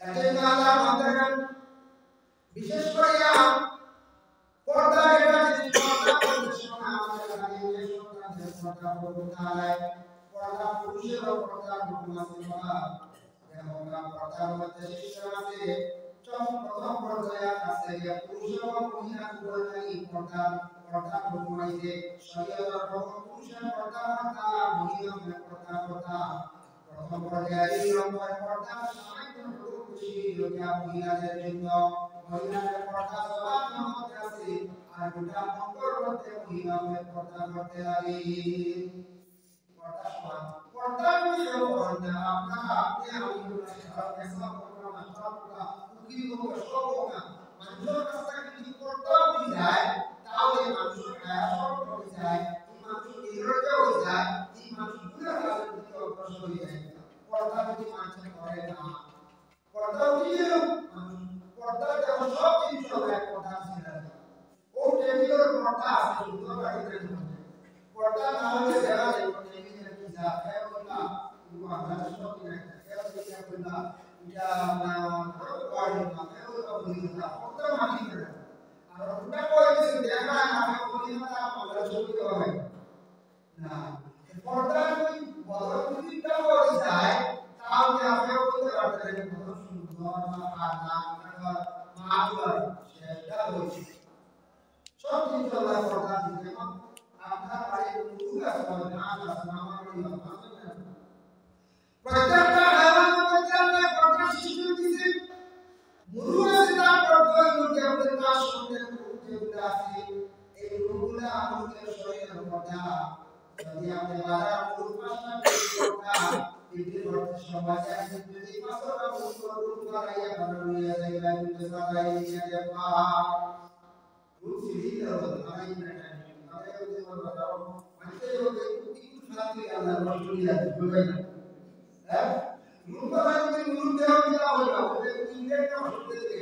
এজন্য আল্লাহ বলেন বিশেষ করে পর্দা এটা যদি পর্দা করতে শোনা আমাদের বাড়িতে সন্তানদের পর্দা করতে হয় পর্দা পুরুষেরও পর্দা হুকুম আছে বাবা যেমন পর্দার মধ্যে সিস্টেম আছে প্রথম পর্যায়ে আছে যে পুরুষ এবং মহিলা উভয়ই পর্দা হুকুম আছে শরীয়তের হুকুম পুরুষের পর্দা পর্দা মহিলার পর্দা প্রথম পর্যায়ে এই নম্বর পর্দা সামান্য হুকুম খুশি লোকা মহিলাদের জন্য মহিলাদের পর্দা সবার মধ্যে আছে আর গোটা মঙ্গল মধ্যে মহিলাদের পর্দা করতে লাগে পর্দা সমান পর্দা বিষয় পর্দা আপনারা আপনি আমি সব এসব প্রোগ্রাম সব উকিল লোক সব না মানুষের কাছে যদি পর্দা হয়ে যায় তাহলে মানুষের আয়া সব হয়ে যায় এই মানুষ নিরর্থ হয়ে যায় এই মানুষ পুরো কাজের দিকে অগ্রসর হয়ে যায় পর্দা যদি মানুষ করে না পর্দা উঠিয়ে পর্দা যখন সব জিনিস হবে পর্দা ছিল ও টেবিলের পর্দা আছে সুন্দর বাড়িতে পর্দা না হলে দেখা যায় টেবিলের কি যা হয় বলা কিন্তু আমরা সব কি না কেউ কি বলা এটা না বাড়ি না কেউ তো বলি না পর্দা মানি না আর ওটা কই যে দেখা না আমি বলি না আমরা সব কি হবে না পর্দা যদি বদলটা হয়ে যায় তাহলে আপনি বলতে পারবেন কত সুন্দর আর নাম মাগুয়ার সেটা হচ্ছে সব কিছু আল্লাহ পর্দা দিতে আপনার বাড়ির মুখ আছে না আছে আমার বাড়ি আছে প্রত্যেকটা হায়াতের মধ্যে আল্লাহ পর্দা সৃষ্টি দিয়েছে মুরু আছে তার পর্দার মধ্যে আমাদের তার সঙ্গে যেগুলো আছে এই মুরুগুলো আমাদের শরীরের পর্দা যদি আপনি বাজার মুরু পাশা পর্দা বিক্রি করতে সমাজ আছে যদি পাঁচটা মুরু করাইয়া বানাইয়া যাইবা কিন্তু সারাই নিয়ে যাবা রুচি দিতে হবে আই না আরে ওই বলবো দাও মানে ওই কিছু খাতি আল্লাহ রসুলিয়া বলবে না হ্যাঁ মুরু করাই যদি মুরু দেওয়া দিলা হলো ওই ইংরেজটা হতে গেছে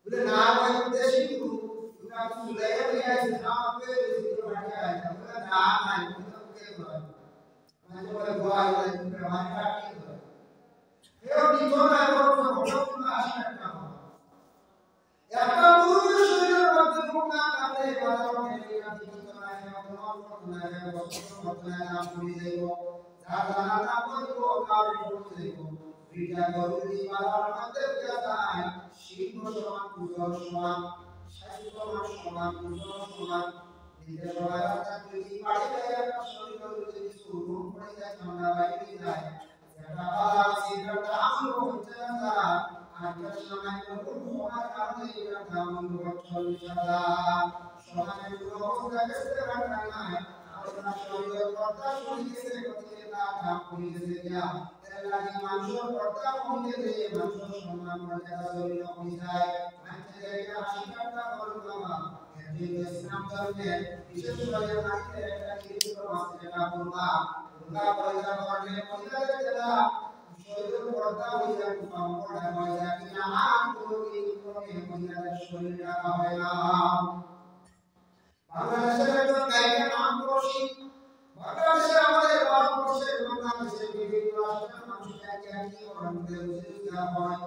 বলে না ভাই দেশি মুরু তুমি আপনি সুলাইয়া নিয়ে আসেন না আপনি দিতে পারি আছে বলে না নাই তুমি কে বলে মানে বলে গোয়া বলে তুমি মানে কাটি বলে এও নিতনা বড় বড় আসে না একটা মুরু শরীরের মধ্যে মুক্তা কাটে বাজার থেকে কাটি নিতনা না বস্তু না পুরি যাইব যারা না করব কারণ করতে যাইব বিটা গরুরি বাজার মধ্যে যায় সিংহ সমান পূজন সমান শাসিত সমান পূজন সমান দিতে সবাই রাস্তা যদি পাড়ে যায় একটা শরীর যদি শুরু পড়ে যায় ঠান্ডা বাইরে যায় যেটা বালা সিগারেটটা আমল হচ্ছে না আজকের সময় রূপমার কারণে এটা দাম বছর সাদা সমাজের অবস্থা দেখতে পারেন না আপনার শরীরের কথা শুনিয়েছে গতিকে না দাম করিয়েছে যা এর লাগি মানুষের কথা কমিয়ে মানুষের সম্মান মর্যাদা শরীর কমে যায় মানুষের এটা আশীর্বাদটা করুন বাবা ইসলাম ধর্মে বিশেষ করে নারীদের একটা নির্দিষ্ট আছে যেটা বুরকা পরিধান করলে মহিলাদের যেটা শরীরের পর্দা হয়ে যায় পর্দা হয়ে যায় কিনা আর কোনো মহিলাদের শরীর রাখা হয় না বাংলাদেশের একজন গায়িকা নাম রশি বাংলাদেশে আমাদের ভারতবর্ষের বাংলাদেশের বিভিন্ন রাষ্ট্রের মানুষকে একই ধরনের উচিত হয়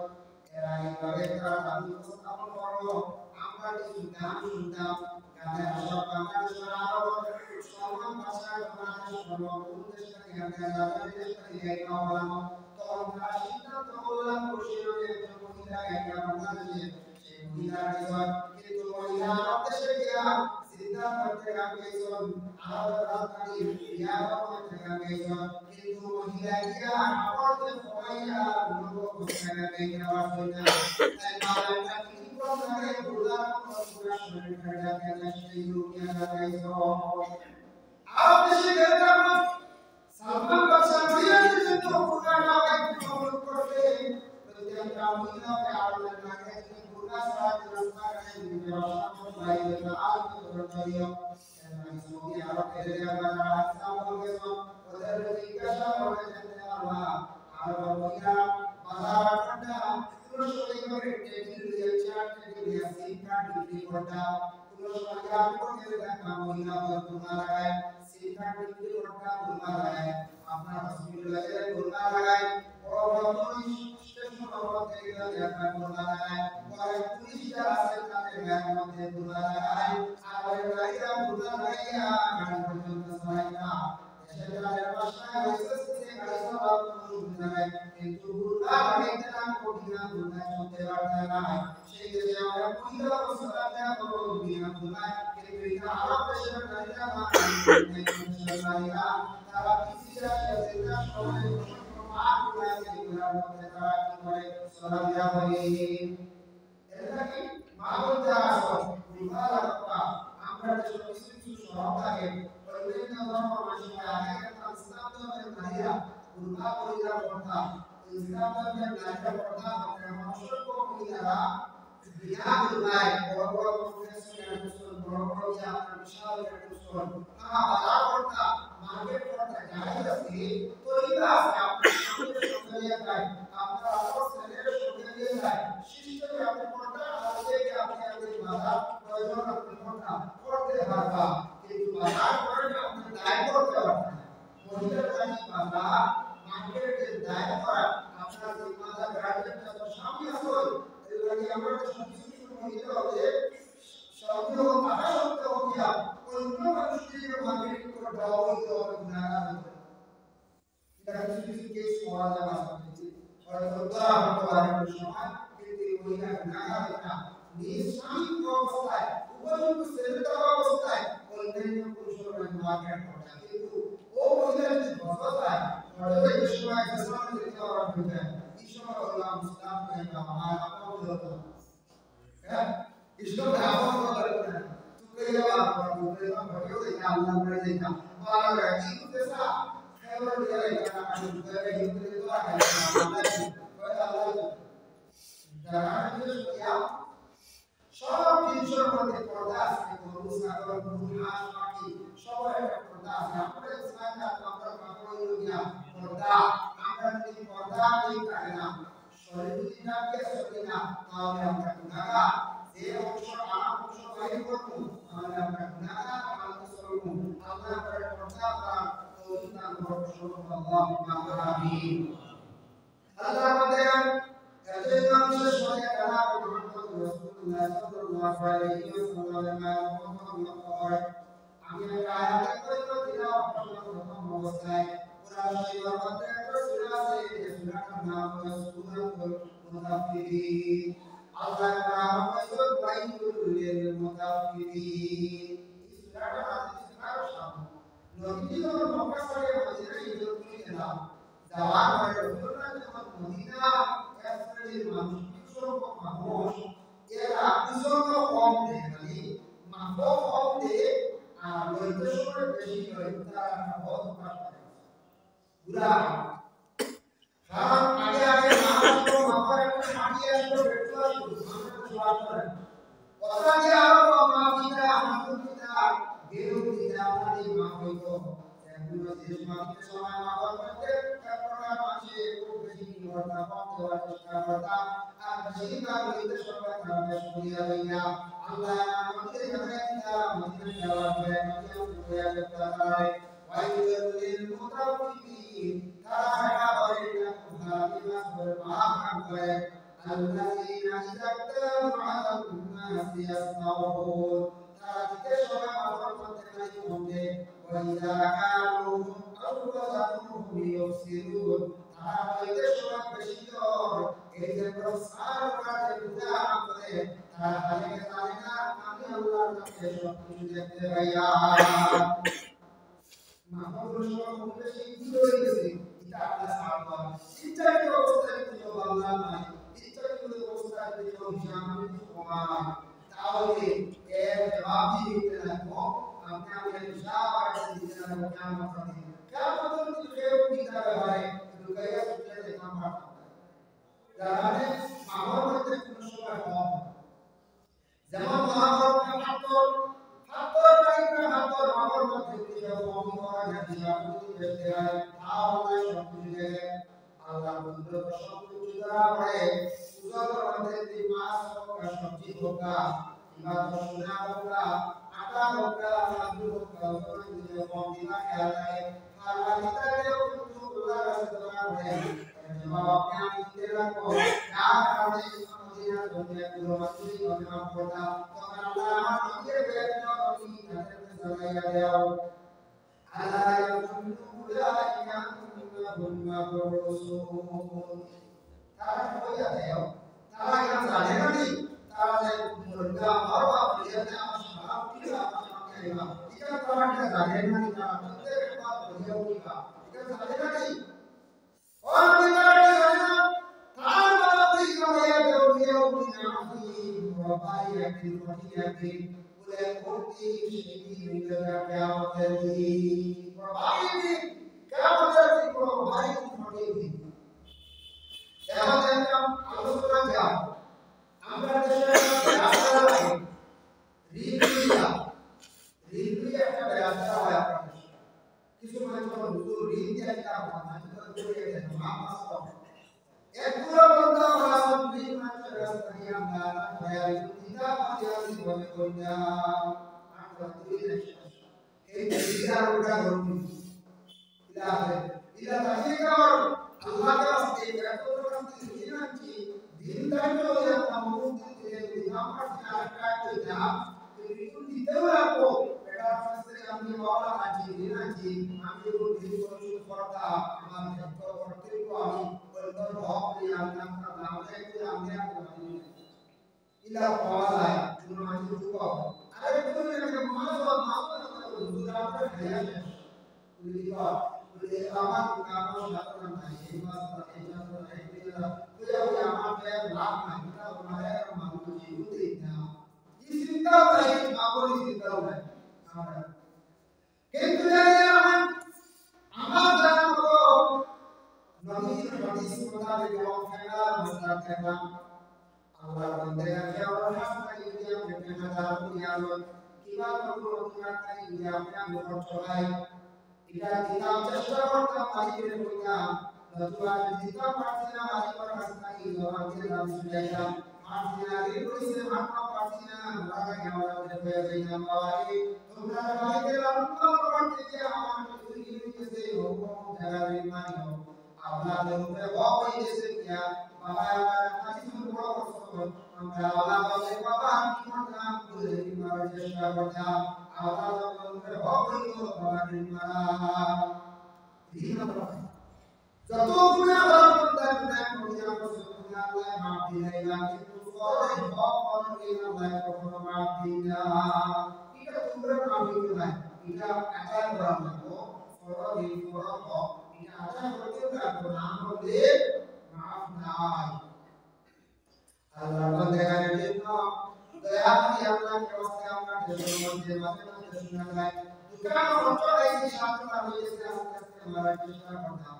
এরা এইভাবে তারা দাবি উপস্থাপন করলো আমরা কিছু গান শুনতাম গানের ভাষা বাংলাদেশের আরো সমান ভাষা বাংলাদেশ সর্বদেশ থেকে আমাদের দেশ থেকে গায়িকা হলাম তখন তারা সিদ্ধান্ত করলাম বসিরকে একজন মহিলা গায়িকা বাংলাদেশে সেই মহিলার জীবন কিন্তু মহিলা দেশে গিয়া সিদ্ধান্ত করতে গেছেন আরো রাজধানী রিয়াদ করতে গেছেন কিন্তু মহিলা গিয়া আমাদের সবাইয়া লোক করতে গেছেন তাই মালাটা কি করে বুলা পুরা শরীর খাড়া কেন সেই রুকিয়া লাগাইছো আরো দেশে গেলাম সালমান বাদশাহ মহিলাদের জন্য পুরা লাগাই কবুল করতে প্রত্যেকটা মহিলাকে আল্লাহ লাগে যে পুরা সারা রাস্তা করে ব্যবস্থা বাইরে আল করিও এই সৌদি আরবে যারা ইসলাম বলছো ওদের জিজ্ঞাসা করে যে আল্লাহ আর মহিলা বাজার ঠান্ডা পুরো শরীর করে টেবিল দিয়ে চেয়ার টেবিল দিয়ে সিটটা বিক্রি করতা পুরো শরীর আপনি করে দেখা মহিলা বলতো লাগায় সিটটা বিক্রি করতা বলতা লাগায় আপনার হসপিটালে বলতা লাগায় বড় বড় দেখা করতে লাগায় পরে পুলিশ যারা আছে তাদের গায়ের মধ্যে ধুলা লাগায় আর ওই গাড়িটা ধুলা লাগাইয়া গাড়ি পর্যন্ত চালায় না দেশের তাদের বাসায় লাইসেন্স গাড়ি চালানোর কোনো সুবিধা নাই কিন্তু ধুলা গাড়িতে নাম কঠিনা ধুলা চলতে পারতে না সেই দেশে আমরা মহিলা মুসলমান দেওয়া কোনো বিনা ধুলায় কিন্তু এটা আরব দেশের নারীরা না নারীরা তারা পিছিয়ে আসে যেটা সমাজে মা গুলাকে গুলার মধ্যে তারা কি করে সালাম দেওয়া হয় এটা কি মা বলতে আসো বিবাহ করা আমরা যে কিছু কিছু স্বভাব থাকে অন্যান্য ধর্ম মানুষের আগে একটা ইসলাম ধর্মের নারীরা গুরুমা পরিবার করতা ইসলাম ধর্মের নারীরা করতা আমরা মানুষের মহিলারা বিয়া গুলায় বড় বড় কনফারেন্স বড় বড় যে আপনার বিশাল একটা স্টোর বাজার করতা মার্কেট করতা গাড়ি আছে তরিকা আছে আপনার সামনে সঙ্গে যায় আপনার আরো ছেলের সঙ্গে যায় সিস্টেমে আপনি করতা আর এই যে আপনি আমাদের বাজার প্রয়োজন আপনি করতে পারবা কিন্তু বাজার করে আপনি দায় করতে পারবেন মহিলার কাছে বাজার মার্কেটে দায় করা আপনার যে বাজার গার্ডেনটা তো সামনে আছে এগুলি আমরা সবকিছু মহিলা হবে সঙ্গে ও টাকা সত্য হইয়া অন্য মানুষকে মার্কেটিং করে দেওয়া হইতো গুণাগার হইতো এটা কিছু কিছু কেস করা যায় বাস্তবে হয়তো ধরা হতে পারে সময় কিন্তু মহিলা গুণাগার হয় না নিজ স্বামী অবস্থায় উপযুক্ত ছেলেটা অবস্থায় অন্যান্য পুরুষের মার্কেট করে কিন্তু ও মহিলা যদি বসবাস হয়তো এই সময় ইসলাম দিতে পারা হইবে এই সময় আল্লাহ মুসলিম কইবা আমার আপন হতো হ্যাঁ इसको ढाबा को करते हैं तो कई बार बोलते हैं बड़े हो या अल्लाह बड़े देखा और रही जैसा खैबर दिया रहता है जो करे हिंदू तो है अल्लाह जाना जो किया সব জিনিসের মধ্যে পর্দা আছে গরু ছাগল গরু হাঁস পাখি সবার একটা পর্দা আছে আমরা ইসলামে আমরা পাবো ইয়া পর্দা আমরা যদি পর্দা নেই থাকে না শরীর যদি না কে চলে না তাহলে আমরা গুনাহগার যে অংশ আরাম অংশ বাইরে করবো তাহলে আমরা গুনাহগার আমাদের চলবো আল্লাহ করে পর্দা করা তৌফিক দান করুন আল্লাহুম্মা আমিন আল্লাহ আমাদের এতই বিশেষ করে কালাম মুহাম্মদ রাসূলুল্লাহ সাল্লাল্লাহু আলাইহি ওয়াসাল্লাম আমি আয়াত করে তিলাওয়াত করলাম প্রথম অবস্থায় কুরআন শরীফের মধ্যে একটা সূরা আছে এই সূরাটার নাম হলো সূরাতুল মুতাফফিফিন আল্লাহ নাম হলো ওয়াইলুল লিল মুতাফফিফিন এই সূরাটা নাযিল করার সময় নবী যখন মক্কা থেকে মদিনায় হিজরত করেছিলেন যাওয়ার পরে রাসূলুল্লাহ যখন মদিনা এক শ্রেণীর মানুষ সংখ্যক মানুষ এরা বিজন্য কম দেখে মাফক কম দিয়ে আর লইতে সময় বেশি করে তারা বহুত পাস করে বুড়া কারণ আগে আগে মানুষ মাফার একটা মাটি আসলো বেটু আসলো আমরা জবাব করেন কথা যে আরো মাফিটা আলহামদুলিল্লাহ বেরু দিতে আমাদের মাফ হইতো এগুলো যে মাফিতে সময় মাফার করতে তারপরে মাঝে খুব বেশি কি করতা কম দেওয়ার চেষ্টা করতা আর বেশি কাজ হইতে সময় তারা শুনিয়া লইয়া আল্লাহ আমাদের হেদায়েতটা মদিনা যাওয়ার পরে মদিনা হয়ে যেতে পারে ওয়াইলুল লিল মুতাফফিফিন তারা হেডা করে না মুতাফিফা করে মাফ করে আল্লাযীনা ইযা কানু আলান নাসি ইয়াসমাউন তারা দিতে সময় মাফ করতে নাই কমবে ওয়া ইযা কানু আওয়াজানুহুম ইউসিরুন তারা হইতে সময় বেশি করে এই যে প্রসার করে পূজা করে তারা হালে জানে না আমি আল্লাহর কাছে সব কিছু দেখতে পাইয়া মাহবুবুর সব বেশি কি হয়ে গেছে এটা আল্লাহ সাহাবা ইচ্ছাকৃত অবস্থায় কিছু আল্লাহ নাই ইচ্ছাকৃত অবস্থায় কিছু হিসাব সমান তাহলে এর জবাব দিতে লাগবো আপনি আমাদের হিসাব আর দিতে লাগবো কিয়ামত দিন কিয়ামত দিন কেউ বিচারে হয় লুকাইয়া সুতরাং দেখা পারবে যারা মাহবুবের মধ্যে কোনো সময় কম যেমন মহাভারতের হাতর টাইপের হাতর মামার মধ্যে কিছু কম করা যায় সবকিছু দেখতে হয় তাহলে সবকিছু দেখে আল্লাহ বন্ধু সবকিছু দ্বারা পড়ে সুযোগের মধ্যে যে মাছ হোক সবজি হোক কিংবা সোনা হোক আটা হোক আলু হোক কম দিনা খেয়াল রাখে আর বাকিটাকেও কিন্তু আল্লাহর কাছে দোয়া করে jawabnya istilah kok ya karena kemudian dunia dulu masih orang kota orang lama dia benar ini ada saya dia ala yang ulaika innahum mabrusun তারা কইয়া দেও তারা কেন জানে না নি তারা যে মুরগা মারবা বলিয়াতে আমার সারা পিলা আমাকে আইবা এটা তারা কেন জানে না নি তারা প্রত্যেক বাত বলিয়া উঠিবা এটা জানে না নি और निकाले जाना तार वाला भी कमाया देव दिया उन्हें नामी बाबाई अभी पति अभी उन्हें कोटी शेती मिलेगा क्या होती बाबाई भी क्या होती बाबाई की पति भी क्या होता है आलोचना क्या আমরা দেশে রাস্তা লাগে রিল একটা রাস্তা হয় আপনাদের কিছু মানুষ হুজুর রিল দিয়ে একটা মানুষ করে দেন মাপাস করে এক পুরো বন্ধ রাস্তা রিল মানুষ রাস্তা দিয়ে আমরা ভাইয়া দিদা পাঠিয়েছি বলে কইনা আমরা দুই দেশ এই দিদা ওটা করুন ইলা তাজিয়ে কর আল্লাহ কে রাস্তে এত রাস্তে দিনাচ্ছি দিন দাঁড়িয়ে হয়ে আমরা মুখ দিয়ে দিনা পাঠিয়ে আটকা কইনা রিল দিতেও রাখো এটা রাস্তে আমি বাবা আছি দিনাচ্ছি আমি দিন করছি করতা আমার ক্ষেত্র কর্তৃত্ব আমি বলতো হক নিয়ে আমরা নামে আমি ইলা পাওয়া যায় তুমি মানুষ যুগ আরে তুমি এটাকে মানুষ হুজুর আপনার খেয়া শেষ তুমি দিবা বলে আমার কামনা সাধারণ নাই এই মাস এই মাস এই দিলা তুই আমার পেয়ে লাভ নাই এটা তোমার মানুষ জীবন দিতা এই চিন্তা নাই আপনি চিন্তা নাই আমরা কিন্তু আমার জানা মতো নবীর হাদিস মোতাবেক ওয়াফানা মুস্তাকিমা আল্লাহ বান্দাকে কেবল হাসনা ইয়া বেনা দারুনিয়ালো কিভাবে পুরোটা ইয়া আপনি করছাই এটা কিতাব চেষ্টা করতাম মালিকের কইয়া নতুবা কিতাব পারছিনা মালিকের হাসনা ইয়া আমাদের নাম শুনাইলাম পারছিনা রিল কইছে মাত্র পারছিনা লাগা কেমন হয়ে যাইনা বাবারে তোমরা মালিকের আল্লাহ করতে যে আমার তুই নিতেছে হুকুম জাগারে মানো আপনাদের উপরে ভয় হইছে কিয়া বাবা আমার কাছে বড় কষ্ট আমরা আল্লাহ বলে বাবা কি করতাম বলে মারার চেষ্টা করতাম আল্লাহ উপরে ভয় হইল বাবা মারা দিন যত গুনাহ করতাম না করিয়া করতাম আল্লাহ মাফ দিলাই না কিন্তু সবাই ভয় করে আল্লাহ কখনো মাফ দিই না এটা তোমরা মাফ দিতে না এটা আচার করা লাগবো সরল করব এটা আচার করতে লাগবো না হলে মাফ নাই আল্লাহ বান্দাদের জন্য দয়া করে আল্লাহর রাস্তায় আমরা দেশের মধ্যে মাঝে মাঝে শোনা যায় দোকান অঞ্চল এই সাতটা হয়েছে আস্তে মারার চেষ্টা করতাম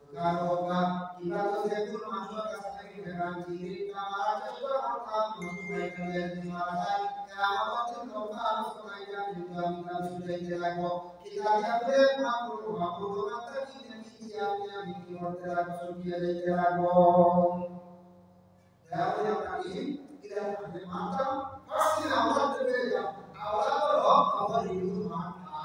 দোকান হোকা ইবাদত যেগুলো মানুষের কাছ থেকে ভেড়ান জিগিরি মারার চেষ্টা করতাম নতুন একটা মারা যায় আমাদের কথা আলোচনায় যা কিন্তু আমরা শুনতে লাগবো কিতাবে আপনি মাত্র ভাবনা কি নাকি আমি কি করতে লাগবো শুনিয়ে দিতে লাগবো তাহলে আমরা কি কিতাবে মাত্র ফার্স্ট আমরা দেখে যাব আওলা হক আমার ইলু মাথা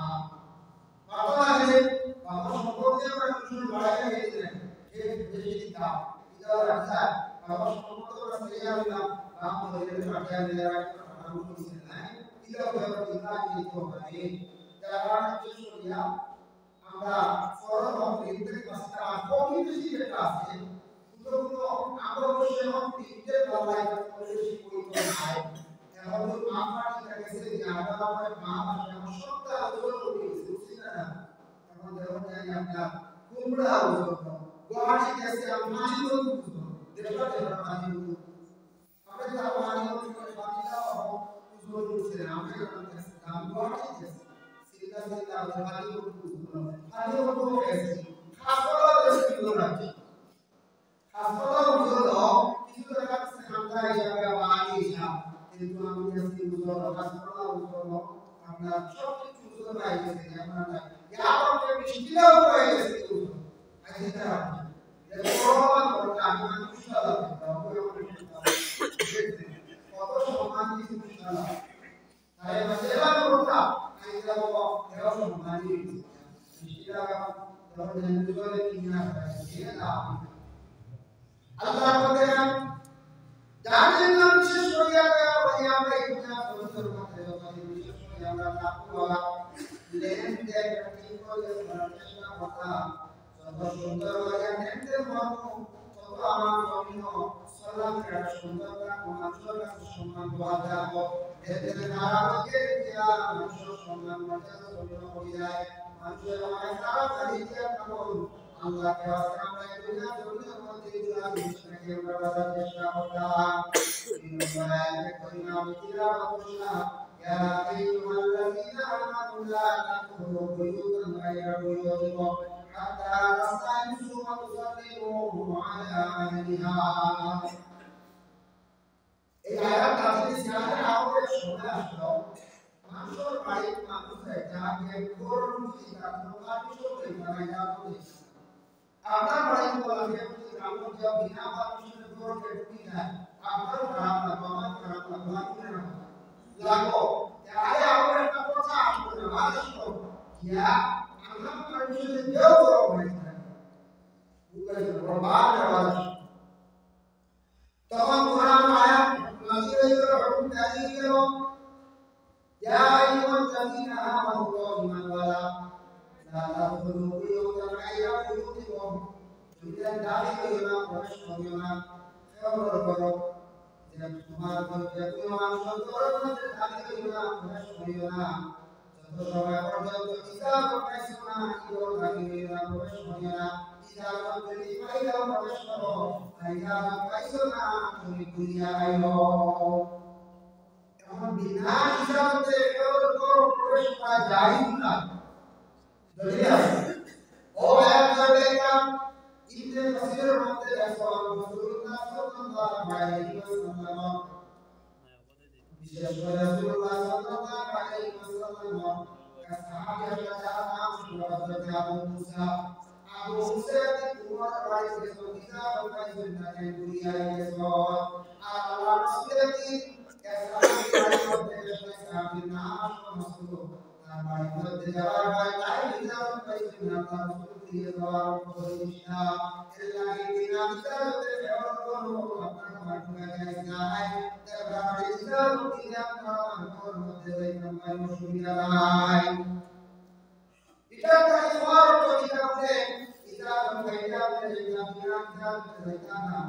মাথা আছে বাবা সম্পর্কে আমরা কিছু বাড়াইয়া গেছিলেন এই বেশি কিতাব এটা রাখা বাবা সম্পর্কে আমরা তৈরি হলাম বাবা বলে পাঠিয়ে দিলে আমরা বুঝতে নাই এটা ব্যাপার দিনা কি তো মানে যারা কিছু দিয়া আমরা সরল অপরিতে মাস্টার কমই বেশি যেটা আছে পুরো আমরা অবশ্যই তিনটে বলাই করে শিখতে হয় এখন তো মাফাটি কাছে যে আমরা মা ভাষা সবটা আলোচনা করি বুঝছি না এখন দেখো জানি আমরা কুমড়া আলোচনা গুয়াহাটি কাছে আমরা মানি বুঝবো দেখো দেখো মানি আমরা যা মানি করে মানি দাও বুঝবো বুঝছে আমরা নাম গুয়াহাটি কাছে সিধা সিধা মানি বুঝবো মানি বুঝবো কাছে খাস করে দেখো রাখি হাসপাতাল হলো কিছু জায়গা থেকে আমরা হিসাবে বাঙালি হিসাব কিন্তু আমি আজকে বুঝলো হাসপাতাল হলো আমরা সব কিছু বুঝতে পাই গেছি আমরা ইয়ারকে মিষ্টিও পাই গেছি আজকে তারা যে প্রমাণ করতে আমি ইনশাআল্লাহ কত সম্মান দিয়েছি ইনশাআল্লাহ তাই সেবা করতা আমি যাব দেওয়া সম্মান দিয়েছি মিষ্টিরা যখন জানতে পারে কি না এটা আল্লাহ বলেন যাদের নাম বিশেষ করিয়া দেওয়া হয় আমরা এই দুনিয়া পবিত্র মধ্যে যতদিন বিশেষ করিয়া আমরা লাভ করা লেনদেন ঠিক করে করার চেষ্টা করা যত সুন্দর হইয়া লেনদেন মর্ম তত আমার জমিন সালামের সুন্দরতা মানুষের কাছে সম্মান পাওয়া যাবে লেনদেন খারাপ হয়ে গিয়া মানুষের সম্মান মর্যাদা জমিন হয়ে যায় মানুষের অনেক তাড়াতাড়ি দিয়া কারণ আল্লাহকে আমরা এই দুনিয়া জমিনের মধ্যে গুলা জিনিসটাকে আমরা বাঁচার চেষ্টা করতাম يا أيها الذين آمنوا لا تدخلوا بيوتا غير بيوتكم حتى تستأنسوا وتسلموا على أهلها এই আয়াতটা যদি সিয়ারে আমাদের শুনে আসলো মানুষের বাড়ির মানুষের যাকে করুন চিন্তা তোমার কিছু পরিমাণে যাবো আপনার বাড়িতে বলা যায় যে গ্রামের যে বিনা মানুষের ঘরকে ঢুকি যায় আপনার খারাপ না আমার খারাপ না লাগবে না লাগো তাহলে আমরা একটা কথা আপনাদের আদেশ কিয়া আমরা মানুষের দেও করব না উপায় প্রবাদ আওয়াজ তখন কোরআন আয়াত নাযিল হুকুম জারি হলো ইয়া আইয়ুহাল্লাযীনা আমানু ইমান ওয়ালা লা তাদখুলু বুয়ুতান গায়রা বুয়ুতিকুম দুনিয়া দাবি করিও না প্রবেশ করিও না কেবল করো যে তোমার যে কোনো মানুষ করো না দাবি করিও না প্রবেশ করিও না যত সময় পর্যন্ত ইজাজত পাইছো না ইও দাবি করিও না প্রবেশ করিও না ইজাজত যদি পাইলেও প্রবেশ করো ইজাজত পাইছো না তুমি দুনিয়া আইও এখন বিনা ইজাজতে কেবল করো প্রবেশ করা যায় না দলিল আছে ও আয়াত দেখলাম ইবনে কাসিরের মধ্যে আছে রাসূলুল্লাহ সাল্লাল্লাহু আলাইহি ওয়াসাল্লাম বিশেষ করে রাসূলুল্লাহ সাল্লাল্লাহু আলাইহি ওয়াসাল্লাম का साहबी का नाम हजरत আবু মুসা তোমার বাড়ি থেকে সদিকা বলতে সুন্নাতে দুনিয়া এসো আর আল্লাহ রাসূলের কি সাহাবী বাড়ি থেকে সাহাবীর নাম মাসুদ তার বাড়ি মধ্যে যাওয়ার পর তাই ইজাজত পাইছেন আল্লাহ রাসূল দিয়ে যাওয়ার পরিষ্কা এর লাগে বিনা ইজাজতে ব্যবহার করো আপনার মাঠে যায় যায় তার বাড়ি ইজাজত দিয়ে আপনার ঘর মধ্যে যাই নামাজ সুবিধা নাই এটা তাই হওয়ার তরিকাতে ইজাজত গাইডাতে যেটা বিনা ইজাজতে যাইতা না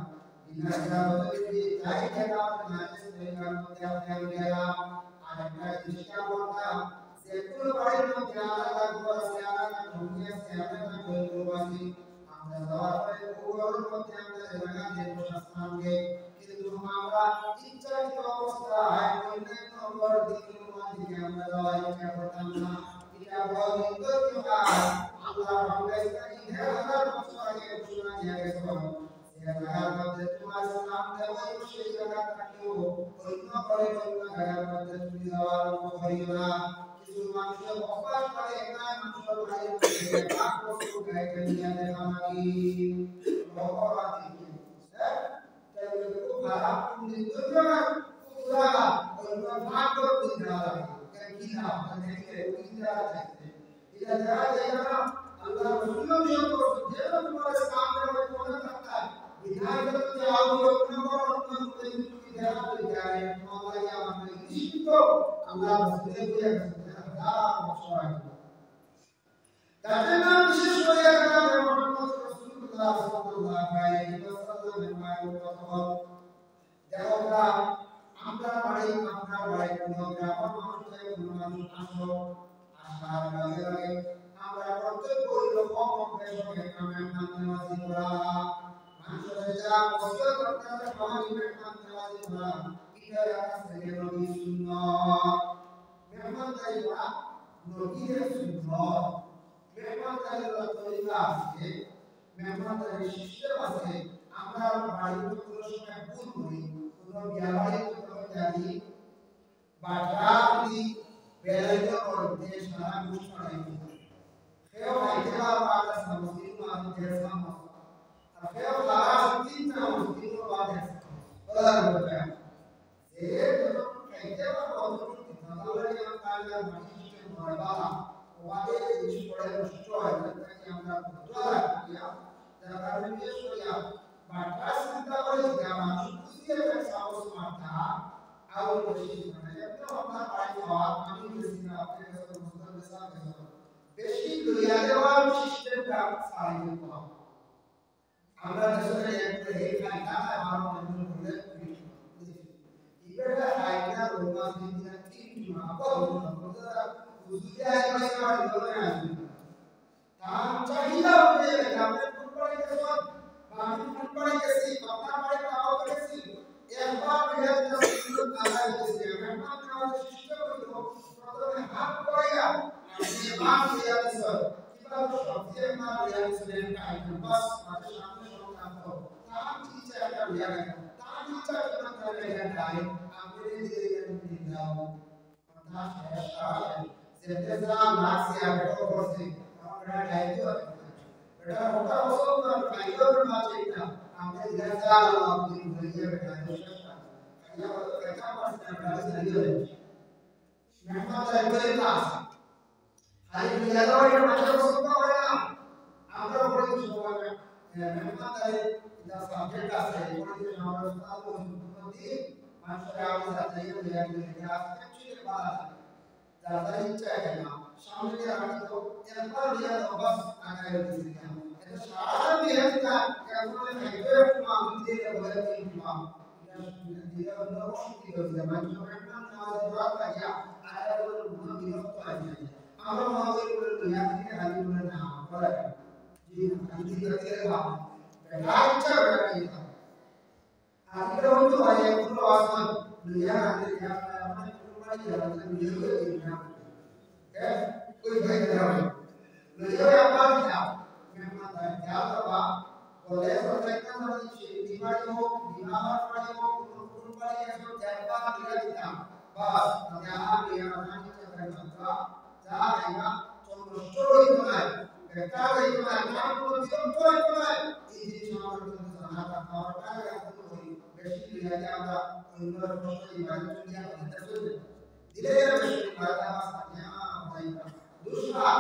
বিনা ইজাজতে যদি যাই খেলা না সেই মধ্যে আপনি গেলা আর একটা চেষ্টা করতাম যেগুলো বাড়ির মধ্যে আলাদা ঘর আছে আলাদা ভূমি আছে আলাদা পরিবারবাসী আমরা যাওয়ার পরে ওগুলোর মধ্যে আমরা জায়গা দেব শাস্ত্রাঙ্গে কিন্তু আমরা ইচ্ছাকৃত অবস্থায় অন্যান্য ঘর দিকে আমরা যাওয়ার ইচ্ছা করতাম না এটা বড় নিন্দনীয় কাজ আল্লাহ রাব্বুল ইজ্জত হাজার বছর আগে ঘোষণা দিয়ে গেছেন যে জায়গার মধ্যে তোমার নাম দেব সেই জায়গা থাকিও অন্য করে অন্য জায়গার মধ্যে তুমি যাওয়ার করিও না মানুষের অভ্যাস করে না মানুষের ভাই পাক বস্তু গাইতে নিয়ে দেখা নাকি অপরাধী হ্যাঁ তাই খুব খারাপ নিন্দনীয় না পুরা অন্য ভাগ করতে দেওয়া লাগে কি না দেখে উইরা থাকে এটা যারা যারা আল্লাহ রাসূল নিয়ম করেছেন যে তোমার সামনে ওই কোন থাকতা বিধায়ক যে আউলি অন্য বড় অন্য তুমি দেখা যায় তোমার লাগে আমাদের নিশ্চিত আল্লাহ রাসূলের দিয়ে তাদের নাম বিশেষ করে আল্লাহ মুহাম্মদ রাসূলুল্লাহ সাল্লাল্লাহু আলাইহি ওয়াসাল্লামের মায়ের কথা দেখো আমরা বাড়ি কোনো গ্রামের মানুষের কোনো মানুষ আসো আসার লগে লগে আমরা প্রত্যেক রকম অভ্যাসকে কামের নামাজি করা মানুষের যা কষ্ট করতে হবে সমাজের নামাজি করা এটা থেকে নবী সুন্নাত মেহমানদারি করা নবীর সুন্নাত মেহমানদারির তরিকা আছে মেহমানদারির সিস্টেম আছে আমরা বাড়িতে কোনো সময় ভুল করি কোনো ব্যবহারিক কোনো জানি বাটালি বেলাইতে করতে সারা গুছ করে কেউ আইতেলা বাটা সমস্ত মানুষ দেশ সমস্ত আর কেউ লারা তিনটা মুসলিম বাদে বলা বলতে এ তো আইতেলা বন্ধ তাহলে আমরা কালকে মাটি বাবা ওয়াদে জিনিস পড়ে নষ্ট হয় তাই আমরা বুঝা রাখিয়া যারা বিশেষ করিয়া বাটা চিন্তা mata awal bersih mana ya kita orang paling awal kami bersih apa yang kita musnah besar besar bersih dunia dewan sistem dah saling itu আমরা দেশে একটা এই ফাইদা আমার মনে হলে ইবেটা ফাইদা রোমা দিনা তিন মা বহু কথা বুঝিয়া কইরা দিলে আসবে তার চাহিদা হয়ে গ্রামের ফুটবলে গেছে বাকি ফুটবলে গেছে আপনার বাড়ি কাও করেছি একবার বিরাট সুন্দর আলাদা হয়েছে মেহমান নামাজ শিক্ষা হইল প্রথমে হাত পড়াইয়া আমি বাপ দিয়া দিছ কিবা সবচেয়ে মা দিয়া দিছিলেন কাইন বাস মাঝে সামনে সংখ্যা তার চিন্তা একটা হইয়া গেল তার চিন্তা কেন করে গেল আমি দিয়ে দিলাম কথা শেষ হয় যেটা লাগছে আগে করছি আমরা গাইতে এটা ওটা ওসব ফাইবার মাঝে এটা আমরা ইলাজা আপনি বলিয়ে বেটা শেষ খাইয়া এটা পারছে না গাইতে মেহমান চাইবে কাজ খালি ইলাজা এটা মাঝে ওসব হয় না আমরা বলি সময় মেহমান চাই এটা সাবজেক্ট আছে বলি আমরা উস্তাদ বলি মানুষের আওয়াজ আছে এই এটা অ্যাকচুয়ালি বাড়া যারা ইচ্ছা হয় না সামনে দিয়ে রাখতো একবার দিয়ে বাস আগায় দিয়েছিলাম এটা সারা দিয়ে এটা কেবল খাইবে মাম দিয়ে বলে তিন মাম এটা দিয়ে অন্য শক্তি হয়ে যায় মানুষ মেহমান নামাজ দোয়া করিয়া আর বলে মন বিরক্ত হয় না আমরা মহাবীর বলে দুনিয়া থেকে হাজির বলে না করে জি আমি দিয়ে ভাব এটা ইচ্ছা করে না আর এটা হচ্ছে হয় পুরো আসমান দুনিয়া হাজির ya আমরা পুরো যারা দুনিয়া कोई भाई नहीं मुझे apa tidak memang ada apa boleh berkaitan dengan dibari ho dimana pari ho kurun pari itu japa tidak kita bas jangan dia nanti jangan maka jangan contoh story benar kata itu benar kalau contoh itu benar ini cuma untuk sangat orang yang itu besi dia ada untuk proses ibadah dunia kita sudah tidak ada ibadah masanya baik दूसरा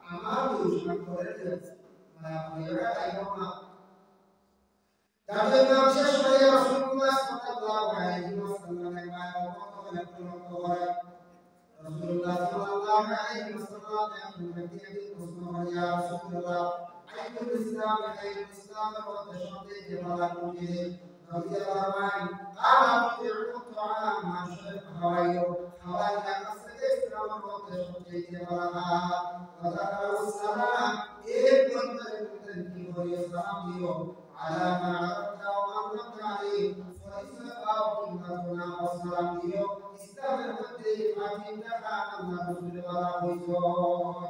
हमारा दूसरा कोरेलेट मेरा idea ताकि नाम से शुरू रसूलुल्लाह सल्लल्लाहु अलैहि वसल्लम ने रसूलुल्लाह सल्लल्लाहु अलैहि वसल्लम ने उनके मुस्लिम या रसूलुल्लाह आइकुल इस्लाम है इस्लाम और तशद्दुद के वाला मुझे नबी फरमान आला तु'तु ala ma shari'a hawayo hawai का इस्लाम और तशद्दुद के वाला وذكر السلام एक बंदर की बोले सलाम दियो على ما عرفت وأمرت عليه فإسقاط قيمتنا والسلام दियो استغفرت ما تنتهى من رسول الله ويزور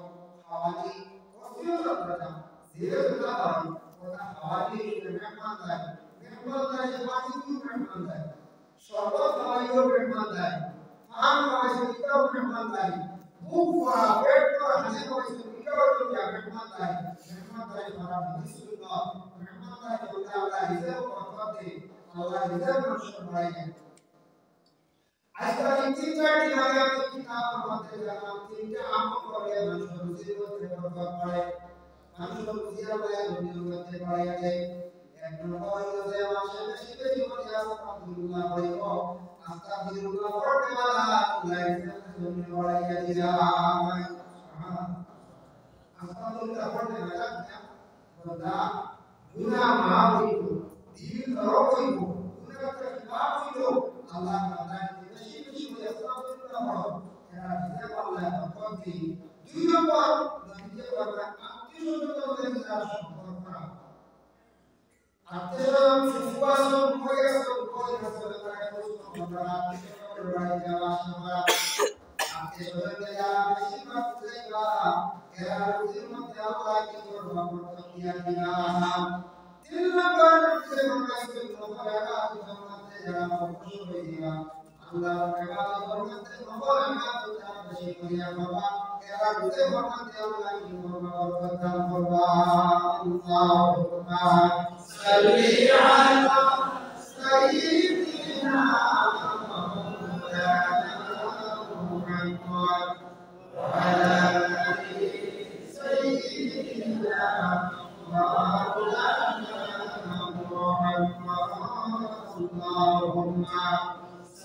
حوالي وسيرة بدا زيرة بدا ودا حوالي مهمان ده حوالي مهمان ده شربت حوالي مهمان ده فهم حوالي مهمان ده buka betul hanya kalau kita dia memang dari para Bismillah memang dari Allah itu berkati Allah itu bersyukur Asalnya kita di dalam kita berkati dalam kita apa boleh manusia itu berkati manusia boleh berkati boleh yang nomor itu saya masih juga dia Alhamdulillah boleh Astagfirullah wa lain wala yadira Astagfirullah wa wala guna maaf itu dil karo itu guna terkilaf itu Allah mengatakan masih astagfirullah wa ya kita Allah berkati dunia par dunia par aktif untuk menjadi sempurna aktif sesuatu yang sesuatu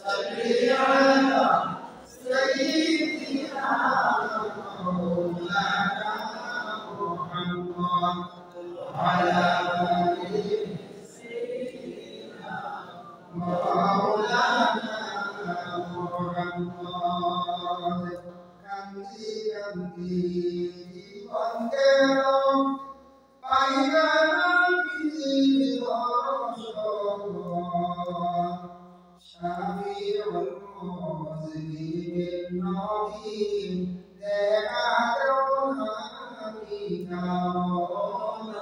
صل على سيدنا مولانا محمد وعلى آله سيدنا مولانا محمد kanthi pangkero panjenengan kita Syafi'ul Muslimin Nabi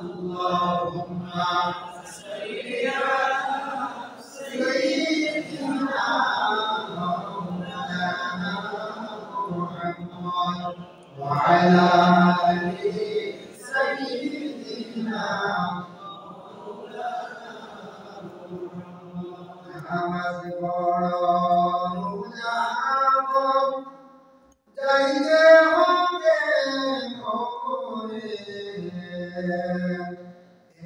Allahumma salli ala sayyidina Maulana Muhammad wa ala alihi sayyidina Muhammad যাইতে হবে মোরে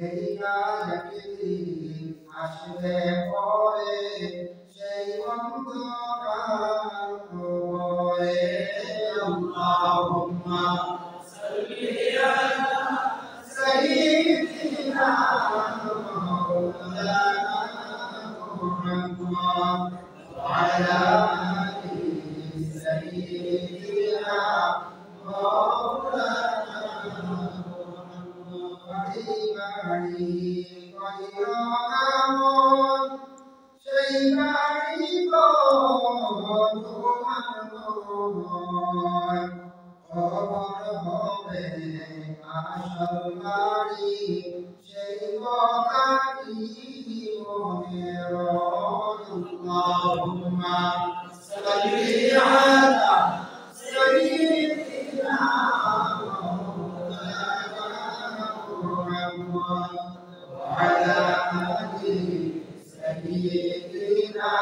এই কাজটি আসবে পরে সেই অন্ধকার পরে আল্লাহুম্মা সাল্লি আলা সাইয়্যিদিনা মাওলানা মুহাম্মদ ওয়া আলা আলিহি সাইয়্যিদিনা মাওলানা বাড়ি কইও নামন সেই বাড়ি তোমার খবর হবে আসল বাড়ি সেই কথা কি মনে আল্লাহুম্মা সাল্লি আলা সাইয়্যিদিনা وعلى آله سيدنا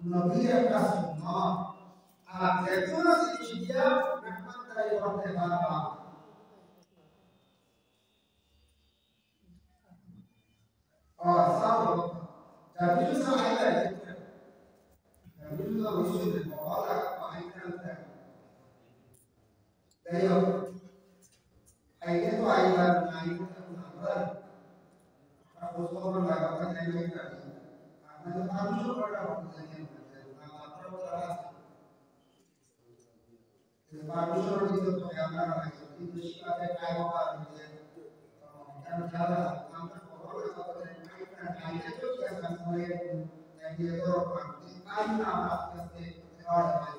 নবীর একটা সুন্নাত আর যেকোন জিনিস দিয়া মেহমানদারি করতে পারবা আর সব জাবির সাহেব জাবির তো বিশুদ্ধ বলা পাইতে দেয় আইতে তো আইবার নাই আমরা প্রশ্ন লাগাতে নাই নাই আপনাদের পারমিশন করা হবে পারমিশন দিতে তো আমরা কিন্তু শিকারে কাজ করা হচ্ছে কারণ যারা আমরা খবর করতে আইতে তো কি আছে মানে এই তো কাজ না আস্তে করা হয়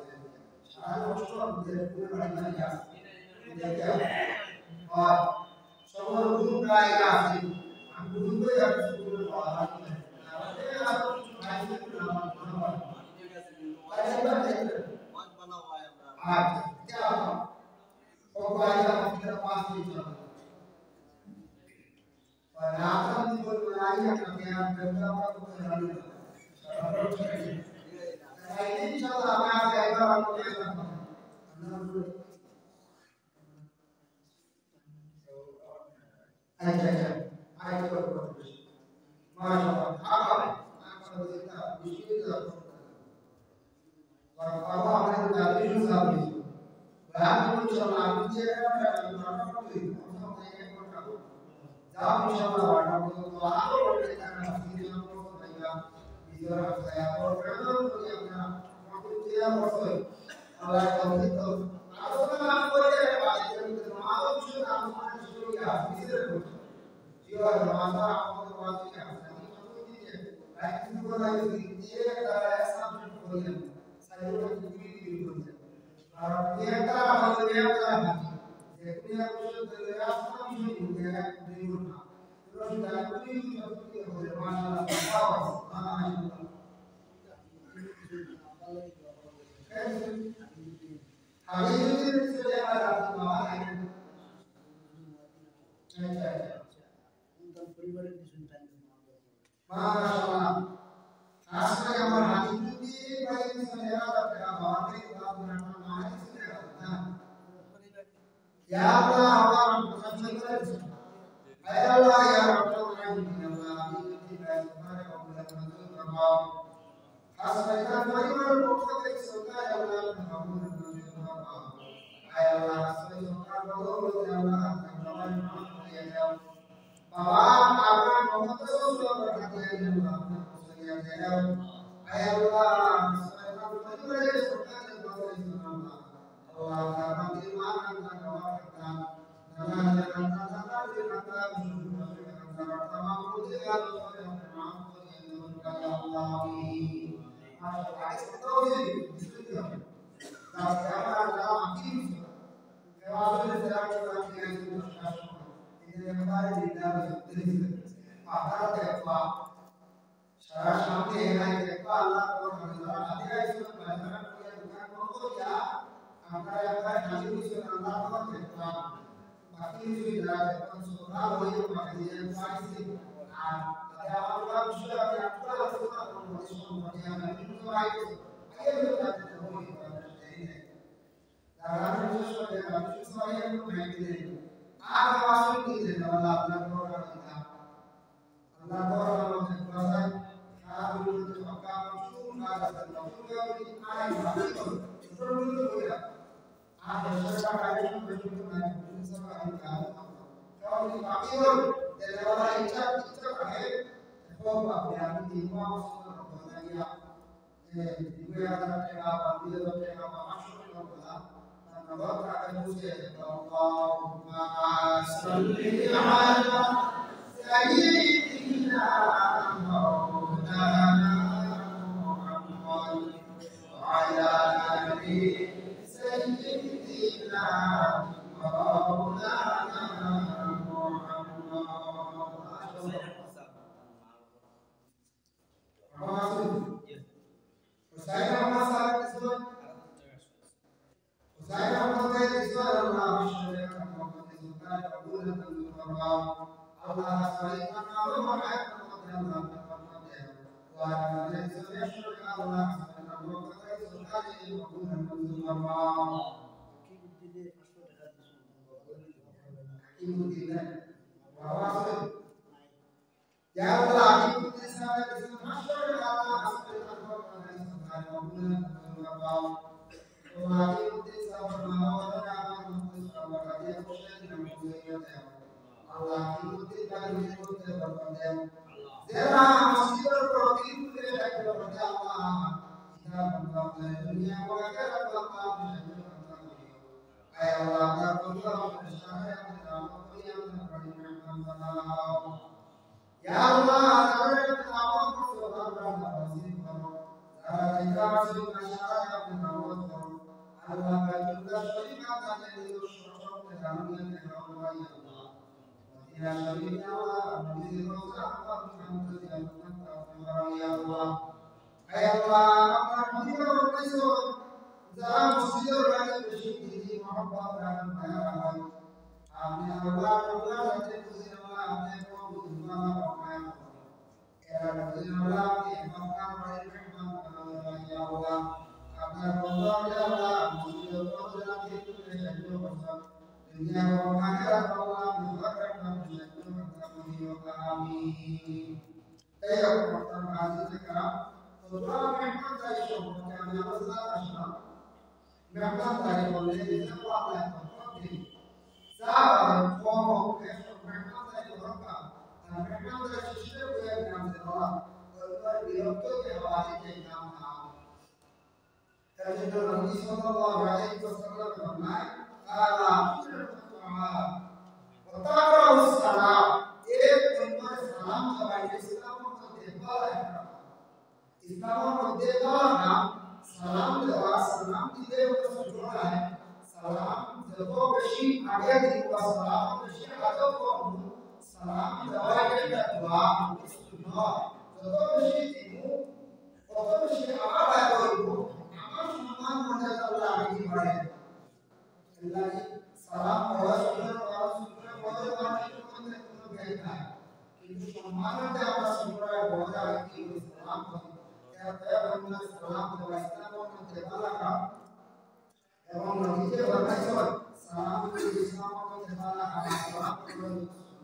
সারা কষ্ট আমাদের পুরো না যায় দেখে আর সবার গুণ প্রায় আছে আমি গুণ করে যাচ্ছি পুরো বলা আছে আমাদের আর কিছু আইছে না आज क्या और आएगा मेरा पास नहीं चला और आखिर में बोल बनाई है कि आप करता हुआ तो करानी है इंशाल्लाह मैं आएगा और ले सकता हूं अच्छा आज तो माशाल्लाह आप देखता बिस्मिल्लाह और अब हमारे जातियों साहब ने बात को चला नीचे का माना को हम सब नहीं करता जब इंशाल्लाह वाला को तो आप लोग करना सीधे हम लोग भैया इधर आया और करना तो ये अपना को किया बसोई अल्लाह का तो आप लोग आप को ये बात तो आप लोग शुरू आप लोग शुरू किया इधर को जो हमारा आपको तो बात किया नहीं तो दीजिए लेकिन को लगे ये ऐसा हो गया और नियंत्रण हमारे नियंत्रण है देखने को तो रास्ता भी नहीं है नहीं होता तो दादी सब के हो माशाल्लाह आगे जो से लेकर आते बाहर आए अच्छा उनका परिवार की सुनता है माशाल्लाह खास करके हमारे हाथी भी भाई से लेकर आते हैं बाहर के बात बनाना माने से लेकर आता है क्या अपना हमारा सबसे बड़ा Allah ya Rabbal alamin Allah kita subhanahu wa ta'ala Hasbaikan pariwar pokok dari surga ya Allah Muhammad Rasulullah Allah hasbaikan pokok ya Allah Muhammad ya Allah bahwa apa Muhammad Rasulullah berkata ya Allah ya Allah hasbaikan pariwar dari surga ya Allah Allah kami firman dan doakan dan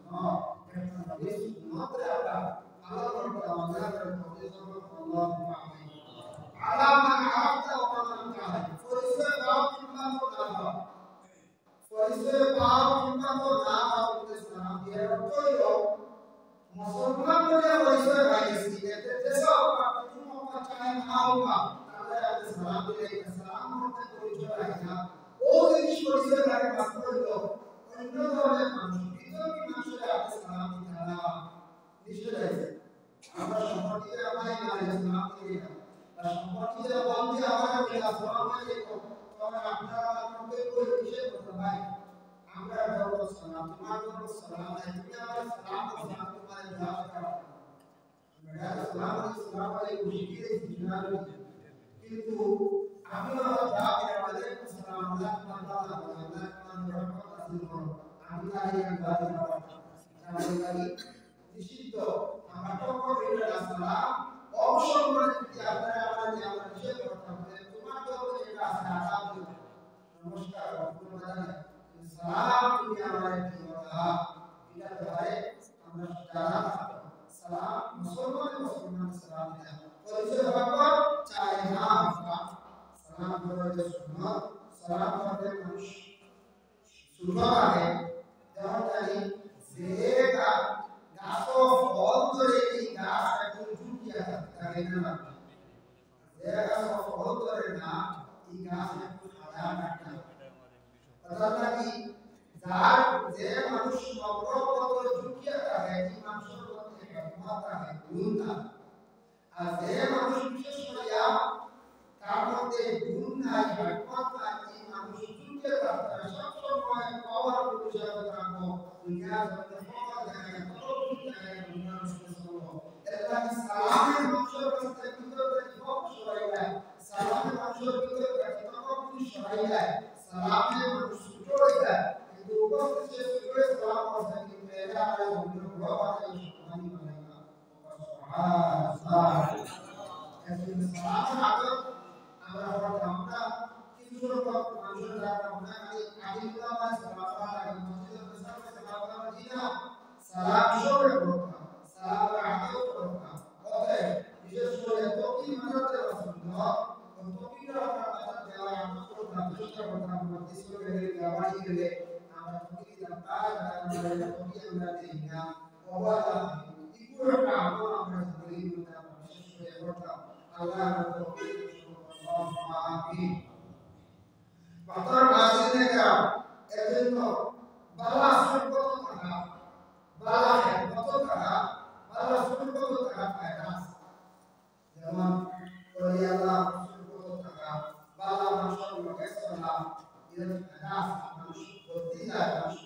sunnah yang Nabi sunnah berapa Allah berkata Allahu alama arafta wa man ta'ala forse baab kimma to nama forse baab kimma to nama bole salam diye to yo musulman bole forse gaisi dete jesa तुम अपना चाहे ना होगा अल्लाह के सलाम दिले सलाम होते कोई जो आएगा वो जिनिस forse गारे बात लो অন্য ধরনের মানুষ বিতর্কী মানুষের আপনি সালাম দিতে না নিশ্চয় আমরা সম্পর্কে আমায় না সালাম দিই না সম্পর্কে বলতে আমার আসসালামু আলাইকুম তখন আপনারা আমাকে কোন বিষয় বলতে ভাই আমরা বলবো সালাম তোমার বলবো সালাম তুমি আমার সালাম সালাম তোমার জবাব দাও মেরা সালাম আলাইকুম শিখিয়ে দিলাম কিন্তু আমি আমার জবাব দেওয়া আলাইকুম সালাম আল্লাহ তাআলা আল্লাহ আমি yang baru kali নিষিদ্ধ আমরা তখন এটা সালাম অবসর করে যদি আপনারা আমাদের আমরা নিষেধ করতে হবে তোমার তো এটা আছে আদাব নমস্কার আপনারা সালাম তুমি আমাদের কি কথা এটা ধরে আমরা জানা সালাম মুসলমান সালাম দেয় পরিচয় হওয়ার চাই না সালাম করে সুন্নাত সালাম করে মানুষ সুন্নাত আছে যেমন জানি যেটা গাছও ফল ধরে এই গাছ একদম ঝুঁকিয়ে থাকে না যে গাছ ফল ধরে না এই গাছ একটু সাদা কাটা কথা নাকি যার যে মানুষ অগ্রগত ঝুঁকিয়ে থাকে এই মানুষের মধ্যে হিকমত থাকে গুণ থাকে আর যে মানুষ বিশেষ করিয়া তার মধ্যে গুণ নাই হিকমত নাই এই মানুষ ঝুঁকিয়ে থাকে সব সময় পাওয়ার বিষয় থাকবো দুনিয়ার মধ্যে পাওয়ার থাকে কত থাকে দুনিয়ার মধ্যে চলবো এটা কি সালামের মানুষের কাছে ভিতরে সব সরাই যায় সালামের মানুষের ভিতরে কত কিছু সরাই যায় সালামের মানুষ ছুটে যায় কিন্তু উপস্থিত সে ছুটে সালাম করতে কিন্তু এটা আমাদের বন্ধু প্রভাবে সম্মানী বানায় না সুবহানাল্লাহ এখন সালামের আগে আমরা কিছু রকম মানুষের দ্বারা আমরা আগে আমরা সালাম করা মসজিদের সামনে সালাম করা দিনা সালাম সবে করতাম সালাম আগে করতাম ওকে বিশেষ করে তকি মানাতে পছন্দ তকিটা আমরা মাথা দেওয়া আমরা করতাম চেষ্টা করতাম মসজিদ গেলে গাওয়াই গেলে আমরা তকি দিতাম তাই আমরা তকি আমরা দিই না ওয়ালা ইকুর কাম আমরা বলি না বিশেষ করে করতাম আল্লাহ আমাদের তৌফিক দান করুন আমিন পাতার গাছনে গা এজন্য বালা সম্পদ থাকা বালা হেকমত থাকা বালা সম্পদ থাকা ফায়দা যেমন ওই আল্লাহ সম্পদ থাকা বালা মানুষের লগে চলা এর ফায়দা মানুষ বলতে যায় মানুষ